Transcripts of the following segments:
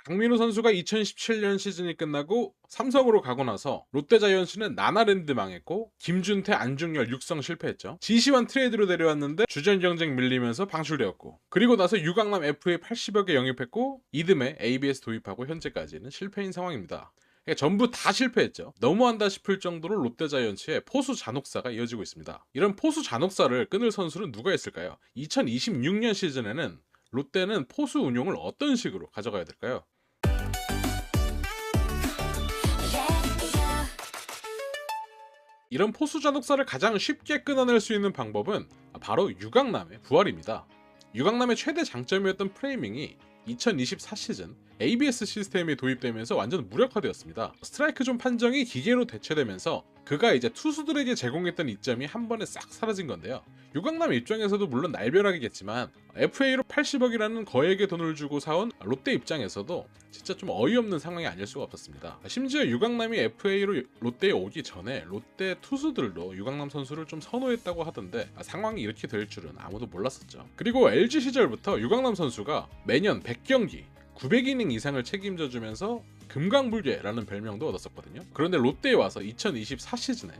강민호 선수가 2017년 시즌이 끝나고 삼성으로 가고 나서 롯데자이언츠는 나나랜드 망했고 김준태, 안중열 육성 실패했죠. 지시환 트레이드로 내려왔는데 주전 경쟁 밀리면서 방출되었고, 그리고 나서 유강남 FA 80여 개 영입했고 이듬해 ABS 도입하고 현재까지는 실패인 상황입니다. 그러니까 전부 다 실패했죠. 너무한다 싶을 정도로 롯데자이언츠의 포수 잔혹사가 이어지고 있습니다. 이런 포수 잔혹사를 끊을 선수는 누가 있을까요? 2026년 시즌에는 롯데는 포수 운용을 어떤 식으로 가져가야 될까요? 이런 포수 잔혹사를 가장 쉽게 끊어낼 수 있는 방법은 바로 유강남의 부활입니다. 유강남의 최대 장점이었던 프레이밍이 2024 시즌 ABS 시스템이 도입되면서 완전 무력화되었습니다. 스트라이크 존 판정이 기계로 대체되면서 그가 이제 투수들에게 제공했던 이점이 한 번에 싹 사라진 건데요. 유강남 입장에서도 물론 날벼락이겠지만 FA로 80억이라는 거액의 돈을 주고 사온 롯데 입장에서도 진짜 좀 어이없는 상황이 아닐 수가 없었습니다. 심지어 유강남이 FA로 롯데에 오기 전에 롯데 투수들도 유강남 선수를 좀 선호했다고 하던데 상황이 이렇게 될 줄은 아무도 몰랐었죠. 그리고 LG 시절부터 유강남 선수가 매년 100경기 900이닝 이상을 책임져 주면서 금강불개라는 별명도 얻었었거든요. 그런데 롯데에 와서 2024 시즌에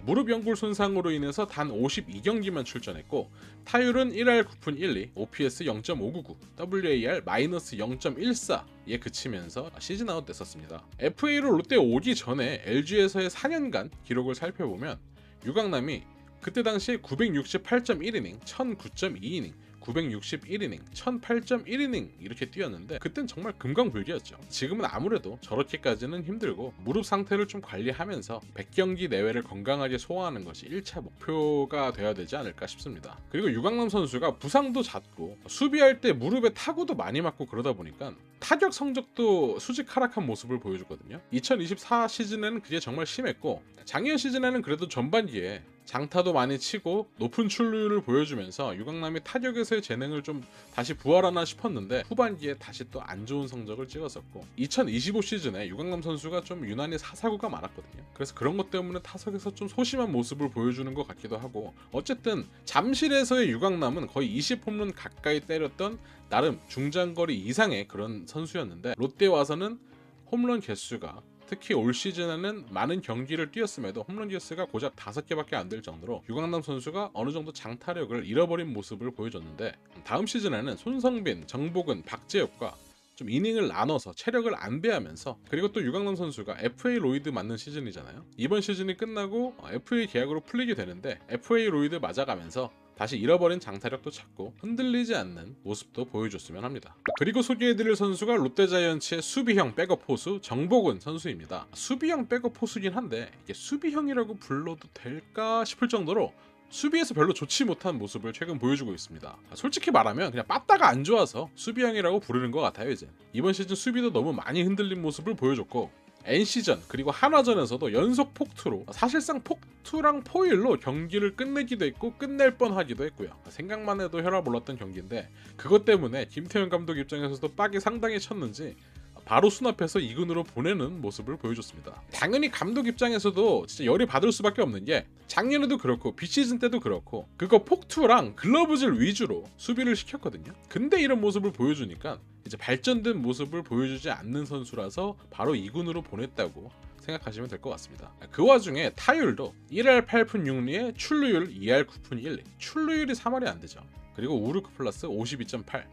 무릎 연골 손상으로 인해서 단 52경기만 출전했고 타율은 1할 9푼 1리, OPS 0.599, WAR -0.14에 그치면서 시즌 아웃 됐었습니다. FA로 롯데에 오기 전에 LG에서의 4년간 기록을 살펴보면 유강남이 그때 당시에 968.1이닝, 1009.2이닝, 961이닝, 1008.1이닝 이렇게 뛰었는데 그땐 정말 금강불개였죠. 지금은 아무래도 저렇게까지는 힘들고 무릎 상태를 좀 관리하면서 100경기 내외를 건강하게 소화하는 것이 1차 목표가 되어야 되지 않을까 싶습니다. 그리고 유강남 선수가 부상도 잦고 수비할 때 무릎에 타구도 많이 맞고 그러다 보니까 타격 성적도 수직 하락한 모습을 보여줬거든요. 2024 시즌에는 그게 정말 심했고 작년 시즌에는 그래도 전반기에 장타도 많이 치고 높은 출루율을 보여주면서 유강남이 타격에서의 재능을 좀 다시 부활하나 싶었는데 후반기에 다시 또 안 좋은 성적을 찍었었고 2025 시즌에 유강남 선수가 좀 유난히 사사구가 많았거든요. 그래서 그런 것 때문에 타석에서 좀 소심한 모습을 보여주는 것 같기도 하고 어쨌든 잠실에서의 유강남은 거의 20홈런 가까이 때렸던 나름 중장거리 이상의 그런 선수였는데 롯데에 와서는 홈런 개수가 특히 올 시즌에는 많은 경기를 뛰었음에도 홈런 개수가 고작 5개밖에 안 될 정도로 유강남 선수가 어느 정도 장타력을 잃어버린 모습을 보여줬는데 다음 시즌에는 손성빈, 정복은, 박재혁과 좀 이닝을 나눠서 체력을 안배하면서 그리고 또 유강남 선수가 FA 로이드 맞는 시즌이잖아요. 이번 시즌이 끝나고 FA 계약으로 풀리게 되는데 FA 로이드 맞아가면서 다시 잃어버린 장타력도 찾고 흔들리지 않는 모습도 보여줬으면 합니다. 그리고 소개해드릴 선수가 롯데자이언츠의 수비형 백업 포수 정복은 선수입니다. 수비형 백업 포수긴 한데 이게 수비형이라고 불러도 될까 싶을 정도로 수비에서 별로 좋지 못한 모습을 최근 보여주고 있습니다. 솔직히 말하면 그냥 빠따가 안 좋아서 수비형이라고 부르는 것 같아요. 이제 이번 시즌 수비도 너무 많이 흔들린 모습을 보여줬고 NC전 그리고 한화전에서도 연속 폭투로 사실상 폭투랑 포일로 경기를 끝내기도 했고 끝낼 뻔하기도 했고요. 생각만 해도 혈압 올랐던 경기인데 그것 때문에 김태형 감독 입장에서도 빡이 상당히 쳤는지 바로 수납해서 2군으로 보내는 모습을 보여줬습니다. 당연히 감독 입장에서도 진짜 열이 받을 수밖에 없는 게 작년에도 그렇고 비시즌 때도 그렇고 그거 폭투랑 글러브질 위주로 수비를 시켰거든요. 근데 이런 모습을 보여주니까 이제 발전된 모습을 보여주지 않는 선수라서 바로 2군으로 보냈다고 생각하시면 될 것 같습니다. 그 와중에 타율도 1할 8푼 6리에 출루율 2할 9푼 1리, 출루율이 3할이 안 되죠. 그리고 우르크 플러스 52.8.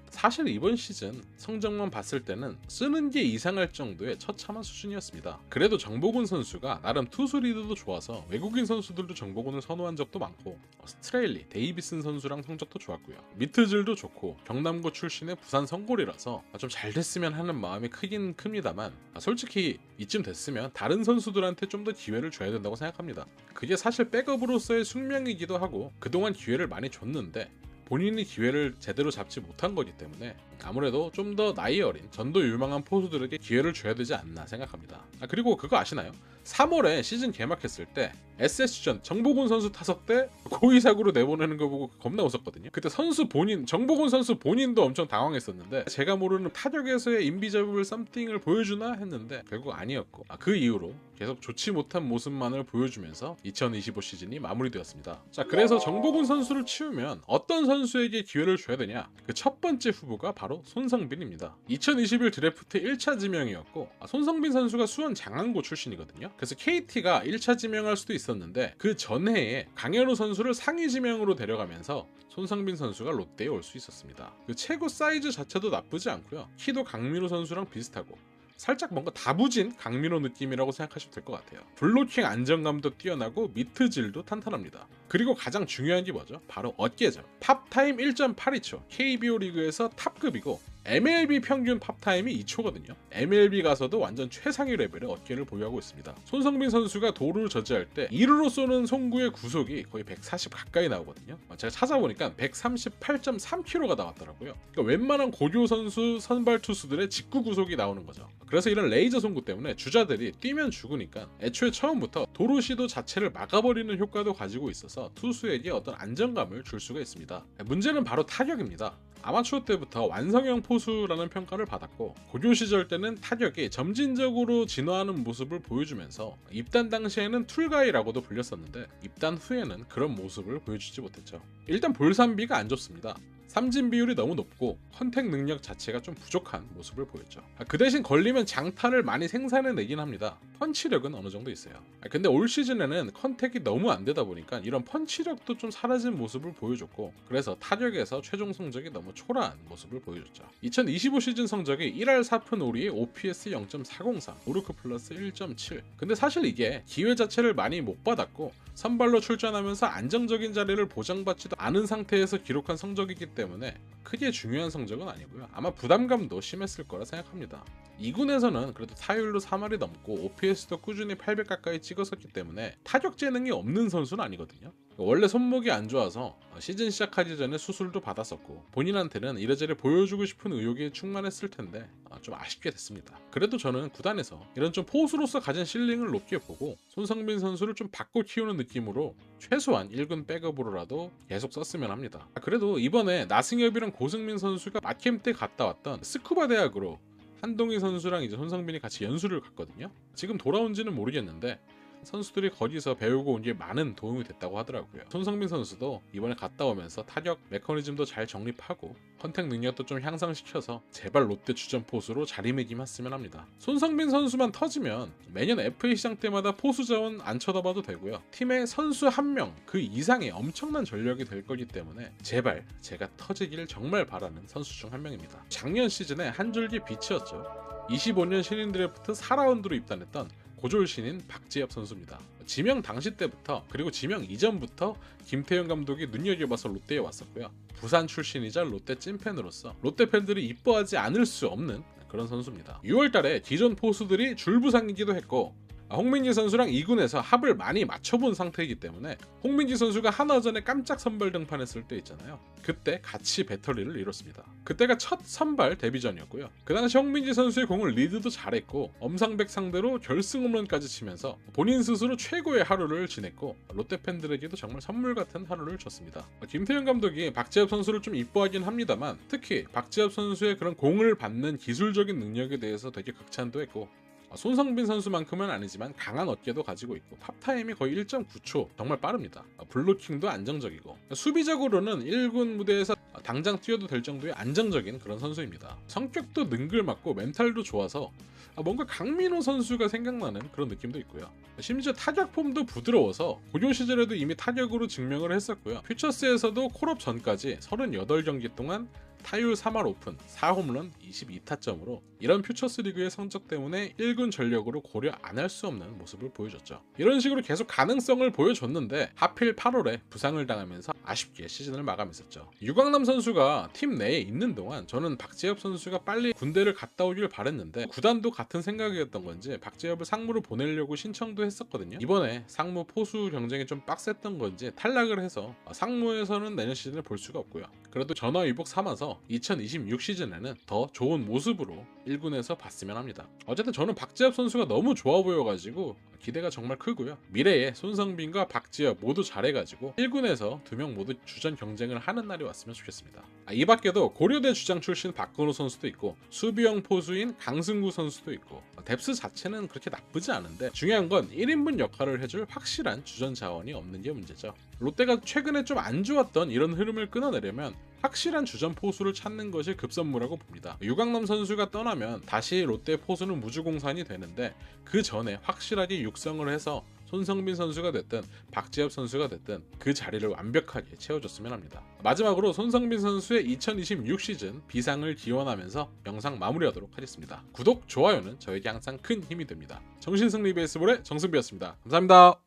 사실 이번 시즌 성적만 봤을 때는 쓰는 게 이상할 정도의 처참한 수준이었습니다. 그래도 정복은 선수가 나름 투수 리드도 좋아서 외국인 선수들도 정복은을 선호한 적도 많고 스트레일리, 데이비슨 선수랑 성적도 좋았고요. 미트질도 좋고 경남고 출신의 부산 성골이라서 좀 잘 됐으면 하는 마음이 크긴 큽니다만 솔직히 이쯤 됐으면 다른 선수들한테 좀 더 기회를 줘야 된다고 생각합니다. 그게 사실 백업으로서의 숙명이기도 하고 그동안 기회를 많이 줬는데 본인이 기회를 제대로 잡지 못한 거기 때문에 아무래도 좀 더 나이 어린 전도 유망한 포수들에게 기회를 줘야 되지 않나 생각합니다. 그리고 그거 아시나요? 3월에 시즌 개막했을 때 SSG전 정복훈 선수 타석 때 고의사구로 내보내는 거 보고 겁나 웃었거든요. 그때 선수 본인, 정복훈 선수 본인도 엄청 당황했었는데 제가 모르는 타격에서의 인비저블 썸띵을 보여주나 했는데 결국 아니었고 그 이후로 계속 좋지 못한 모습만을 보여주면서 2025 시즌이 마무리되었습니다. 자, 그래서 정복훈 선수를 치우면 어떤 선수에게 기회를 줘야 되냐? 그 첫 번째 후보가 바로 바로 손성빈입니다. 2021 드래프트 1차 지명이었고 손성빈 선수가 수원 장안고 출신이거든요. 그래서 KT가 1차 지명할 수도 있었는데 그 전해에 강현우 선수를 상위 지명으로 데려가면서 손성빈 선수가 롯데에 올 수 있었습니다. 그 체구 사이즈 자체도 나쁘지 않고요. 키도 강민호 선수랑 비슷하고 살짝 뭔가 다부진 강민호 느낌이라고 생각하시면 될 것 같아요. 블로킹 안정감도 뛰어나고 미트질도 탄탄합니다. 그리고 가장 중요한 게 뭐죠? 바로 어깨죠. 팝타임 1.82초, KBO 리그에서 탑급이고 MLB 평균 팝타임이 2초거든요. MLB 가서도 완전 최상위 레벨의 어깨를 보유하고 있습니다. 손성빈 선수가 도루를 저지할 때 2루로 쏘는 송구의 구속이 거의 140 가까이 나오거든요. 제가 찾아보니까 138.3km가 나왔더라고요. 그러니까 웬만한 고교 선수 선발 투수들의 직구 구속이 나오는 거죠. 그래서 이런 레이저 송구 때문에 주자들이 뛰면 죽으니까 애초에 처음부터 도루 시도 자체를 막아버리는 효과도 가지고 있어서 투수에게 어떤 안정감을 줄 수가 있습니다. 문제는 바로 타격입니다. 아마추어 때부터 완성형 포수라는 평가를 받았고 고교 시절 때는 타격이 점진적으로 진화하는 모습을 보여주면서 입단 당시에는 툴가이라고도 불렸었는데 입단 후에는 그런 모습을 보여주지 못했죠. 일단 볼삼비가 안 좋습니다. 삼진 비율이 너무 높고 컨택 능력 자체가 좀 부족한 모습을 보였죠. 그 대신 걸리면 장타를 많이 생산해내긴 합니다. 펀치력은 어느 정도 있어요. 근데 올 시즌에는 컨택이 너무 안 되다 보니까 이런 펀치력도 좀 사라진 모습을 보여줬고 그래서 타격에서 최종 성적이 너무 초라한 모습을 보여줬죠. 2025 시즌 성적이 1할 4푼 5리에 OPS 0.403, 오르크 플러스 1.7. 근데 사실 이게 기회 자체를 많이 못 받았고 선발로 출전하면서 안정적인 자리를 보장받지도 않은 상태에서 기록한 성적이기 때문에 크게 중요한 성적은 아니고요. 아마 부담감도 심했을 거라 생각합니다. 2군에서는 그래도 타율도 3할이 넘고 OPS도 꾸준히 800 가까이 찍었었기 때문에 타격 재능이 없는 선수는 아니거든요. 원래 손목이 안 좋아서 시즌 시작하기 전에 수술도 받았었고 본인한테는 이래저래 보여주고 싶은 의욕이 충만했을 텐데 좀 아쉽게 됐습니다. 그래도 저는 구단에서 이런 좀 포수로서 가진 실링을 높게 보고 손성빈 선수를 좀 바꿔 키우는 느낌으로 최소한 1군 백업으로라도 계속 썼으면 합니다. 그래도 이번에 나승엽이랑 고승민 선수가 마캠 때 갔다 왔던 스쿠바 대학으로 한동희 선수랑 이제 손성빈이 같이 연수를 갔거든요. 지금 돌아온지는 모르겠는데 선수들이 거기서 배우고 온 게 많은 도움이 됐다고 하더라고요. 손성빈 선수도 이번에 갔다 오면서 타격 메커니즘도 잘 정립하고 컨택 능력도 좀 향상시켜서 제발 롯데 주전 포수로 자리매김했으면 합니다. 손성빈 선수만 터지면 매년 FA 시장 때마다 포수 자원 안 쳐다봐도 되고요. 팀의 선수 한 명 그 이상의 엄청난 전력이 될 거기 때문에 제발 제가 터지길 정말 바라는 선수 중 한 명입니다. 작년 시즌에 한 줄기 빛이었죠. 25년 신인 드래프트 4라운드로 입단했던 고졸 신인 박지엽 선수입니다. 지명 당시 때부터 그리고 지명 이전부터 김태형 감독이 눈여겨봐서 롯데에 왔었고요. 부산 출신이자 롯데 찐팬으로서 롯데 팬들이 이뻐하지 않을 수 없는 그런 선수입니다. 6월달에 기존 포수들이 줄부상이기도 했고 홍민기 선수랑 2군에서 합을 많이 맞춰본 상태이기 때문에 홍민기 선수가 한화전에 깜짝 선발 등판했을 때 있잖아요. 그때 같이 배터리를 이뤘습니다. 그때가 첫 선발 데뷔전이었고요. 그 당시 홍민기 선수의 공을 리드도 잘했고 엄상백 상대로 결승 홈런까지 치면서 본인 스스로 최고의 하루를 지냈고 롯데 팬들에게도 정말 선물 같은 하루를 줬습니다. 김태형 감독이 박지엽 선수를 좀 이뻐하긴 합니다만 특히 박지엽 선수의 그런 공을 받는 기술적인 능력에 대해서 되게 극찬도 했고 손성빈 선수만큼은 아니지만 강한 어깨도 가지고 있고 팝타임이 거의 1.9초 정말 빠릅니다. 블로킹도 안정적이고 수비적으로는 1군 무대에서 당장 뛰어도 될 정도의 안정적인 그런 선수입니다. 성격도 능글맞고 멘탈도 좋아서 뭔가 강민호 선수가 생각나는 그런 느낌도 있고요. 심지어 타격 폼도 부드러워서 고교 시절에도 이미 타격으로 증명을 했었고요. 퓨처스에서도 콜업 전까지 38경기 동안 타율 3할 오픈, 4홈런, 22타점으로 이런 퓨처스 리그의 성적 때문에 1군 전력으로 고려 안 할 수 없는 모습을 보여줬죠. 이런 식으로 계속 가능성을 보여줬는데 하필 8월에 부상을 당하면서 아쉽게 시즌을 마감했었죠. 유광남 선수가 팀 내에 있는 동안 저는 박재엽 선수가 빨리 군대를 갔다 오길 바랬는데 구단도 같은 생각이었던 건지 박재엽을 상무로 보내려고 신청도 했었거든요. 이번에 상무 포수 경쟁이 좀 빡셌던 건지 탈락을 해서 상무에서는 내년 시즌을 볼 수가 없고요. 그래도 전화위복 삼아서 2026 시즌에는 더 좋은 모습으로 1군에서 봤으면 합니다. 어쨌든 저는 박지엽 선수가 너무 좋아 보여가지고 기대가 정말 크고요. 미래에 손성빈과 박지엽 모두 잘해가지고 1군에서 2명 모두 주전 경쟁을 하는 날이 왔으면 좋겠습니다. 이 밖에도 고려대 주장 출신 박건우 선수도 있고 수비형 포수인 강승구 선수도 있고 뎁스 자체는 그렇게 나쁘지 않은데 중요한 건 1인분 역할을 해줄 확실한 주전 자원이 없는 게 문제죠. 롯데가 최근에 좀 안 좋았던 이런 흐름을 끊어내려면 확실한 주전 포수를 찾는 것이 급선무라고 봅니다. 유강남 선수가 떠나면 다시 롯데 포수는 무주공산이 되는데 그 전에 확실하게 육성을 해서 손성빈 선수가 됐든 박지엽 선수가 됐든 그 자리를 완벽하게 채워줬으면 합니다. 마지막으로 손성빈 선수의 2026 시즌 비상을 기원하면서 영상 마무리하도록 하겠습니다. 구독, 좋아요는 저에게 항상 큰 힘이 됩니다. 정신승리 베이스볼의 정승비였습니다. 감사합니다.